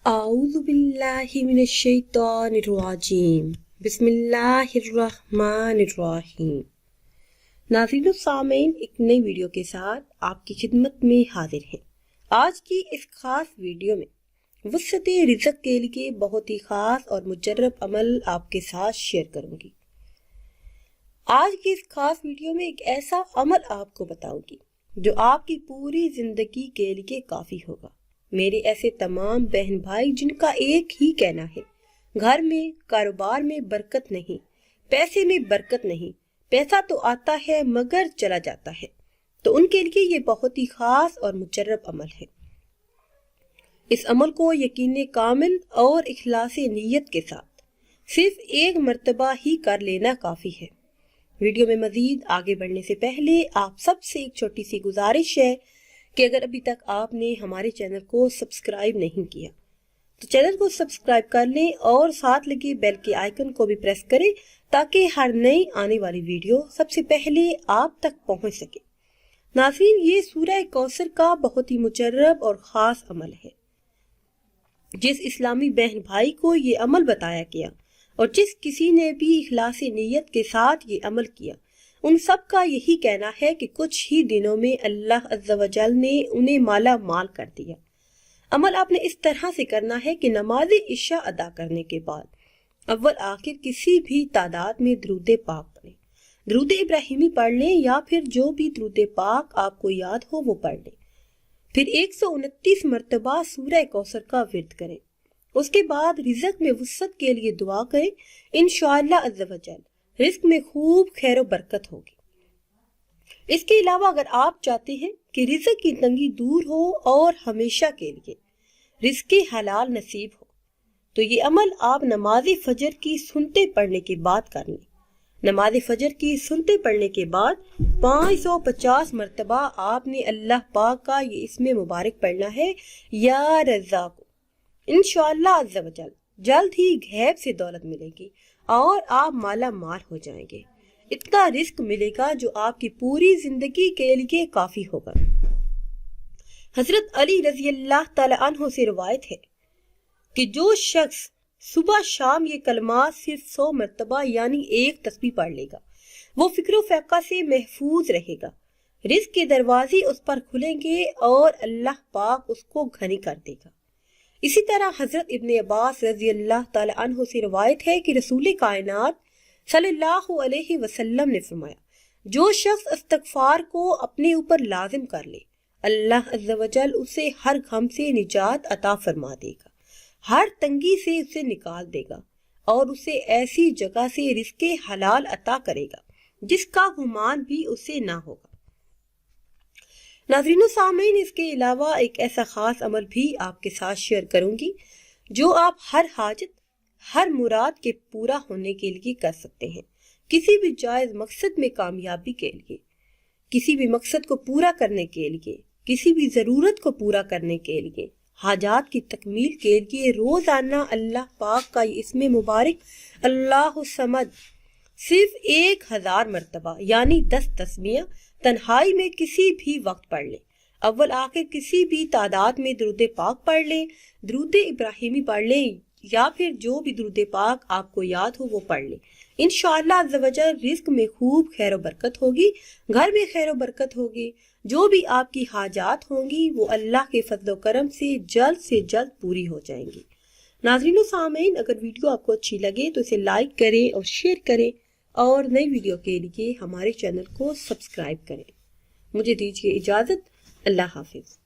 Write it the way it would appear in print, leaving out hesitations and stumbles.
اعوذ باللہ من الشیطان الرجیم بسم اللہ الرحمن الرحیم۔ ناظرین و سامعین، ایک نئی ویڈیو کے ساتھ آپ کی خدمت میں حاضر ہیں۔ آج کی اس خاص ویڈیو میں وسعت رزق کے لیے بہت ہی خاص اور مجرب عمل آپ کے ساتھ شیئر کروں گی۔ آج کی اس خاص ویڈیو میں ایک ایسا عمل آپ کو بتاؤں گی جو آپ کی پوری زندگی کے لیے کافی ہوگا۔ میرے ایسے تمام بہن بھائی جن کا ایک ہی کہنا ہے، گھر میں کاروبار میں برکت نہیں، پیسے میں برکت نہیں، پیسہ تو آتا ہے مگر چلا جاتا ہے، تو ان کے لیے یہ بہت ہی خاص اور مجرب عمل ہے۔ اس عمل کو یقین کامل اور اخلاص نیت کے ساتھ صرف ایک مرتبہ ہی کر لینا کافی ہے۔ ویڈیو میں مزید آگے بڑھنے سے پہلے آپ سب سے ایک چھوٹی سی گزارش ہے کہ اگر ابھی تک آپ نے ہمارے چینل کو سبسکرائب نہیں کیا تو چینل کو سبسکرائب کر لیں اور ساتھ لگے بیل کے آئیکن کو بھی پریس کریں تاکہ ہر نئی آنے والی ویڈیو سب سے پہلے آپ تک پہنچ سکے۔ ناظرین، یہ سورہ کوثر کا بہت ہی مجرب اور خاص عمل ہے۔ جس اسلامی بہن بھائی کو یہ عمل بتایا گیا اور جس کسی نے بھی اخلاص نیت کے ساتھ یہ عمل کیا، ان سب کا یہی کہنا ہے کہ کچھ ہی دنوں میں اللہ عز و جل نے انہیں مالا مال کر دیا۔ عمل آپ نے اس طرح سے کرنا ہے کہ نماز عشاء ادا کرنے کے بعد اول آخر کسی بھی تعداد میں درود پاک پڑھیں، درود ابراہیمی پڑھ لیں یا پھر جو بھی درود پاک آپ کو یاد ہو وہ پڑھ لیں، پھر 129 مرتبہ سورہ کوثر کا ورد کریں۔ اس کے بعد رزق میں وسعت کے لیے دعا کریں، انشاءاللہ عز و جل رزق میں خوب خیر و برکت ہوگی۔ اس کے علاوہ اگر آپ چاہتے ہیں کہ رزق کی تنگی دور ہو اور ہمیشہ کے لیے رزق حلال نصیب ہو تو یہ عمل آپ نماز فجر کی سنتے پڑھنے کے بعد کر لیں۔ نماز فجر کی سنتے پڑھنے کے بعد 550 مرتبہ آپ نے اللہ پاک کا یہ اسم مبارک پڑھنا ہے، یا رزاق۔ انشاءاللہ عز و جل جلد ہی غیب سے دولت ملے گی اور آپ مالا مال ہو جائیں گے۔ اتنا رزق ملے گا جو آپ کی پوری زندگی کے لیے کافی ہوگا۔ حضرت علی رضی اللہ تعالی عنہ سے روایت ہے کہ جو شخص صبح شام یہ کلمات صرف 100 مرتبہ یعنی ایک تسبیح پڑھ لے گا، وہ فکر و فقہ سے محفوظ رہے گا، رزق کے دروازے اس پر کھلیں گے اور اللہ پاک اس کو غنی کر دے گا۔ اسی طرح حضرت ابن عباس رضی اللہ تعالی عنہ سے روایت ہے کہ رسول کائنات صلی اللہ علیہ وسلم نے فرمایا، جو شخص استغفار کو اپنے اوپر لازم کر لے، اللہ عز و جل اسے ہر غم سے نجات عطا فرما دے گا، ہر تنگی سے اسے نکال دے گا اور اسے ایسی جگہ سے رزق حلال عطا کرے گا جس کا گمان بھی اسے نہ ہوگا۔ ناظرین و سامعین، اس کے علاوہ ایک ایسا خاص عمل بھی آپ کے ساتھ شیئر کروں گی جو آپ ہر حاجت، ہر مراد کے پورا ہونے کے لیے کر سکتے ہیں، کسی بھی جائز مقصد میں کامیابی کے لیے، کسی بھی مقصد کو پورا کرنے کے لیے، کسی بھی ضرورت کو پورا کرنے کے لیے، حاجات کی تکمیل کے لیے روزانہ اللہ پاک کا یہ اسم مبارک اللہ الصمد صرف 1000 مرتبہ یعنی 10 تسبیحاں تنہائی میں کسی بھی وقت پڑھ لیں۔ اول آخر کسی بھی تعداد میں درود پاک پڑھ لیں، درود ابراہیمی پڑھ لیں یا پھر جو بھی درود پاک آپ کو یاد ہو وہ پڑھ لیں۔ انشاءاللہ عز و جل رزق میں خوب خیر و برکت ہوگی، گھر میں خیر و برکت ہوگی، جو بھی آپ کی حاجات ہوں گی وہ اللہ کے فضل و کرم سے جلد پوری ہو جائیں گی۔ ناظرین و سامعین، اگر ویڈیو آپ کو اچھی لگے تو اسے لائک کریں اور شیئر کریں اور نئی ویڈیو کے لیے ہمارے چینل کو سبسکرائب کریں۔ مجھے دیجیے اجازت، اللہ حافظ۔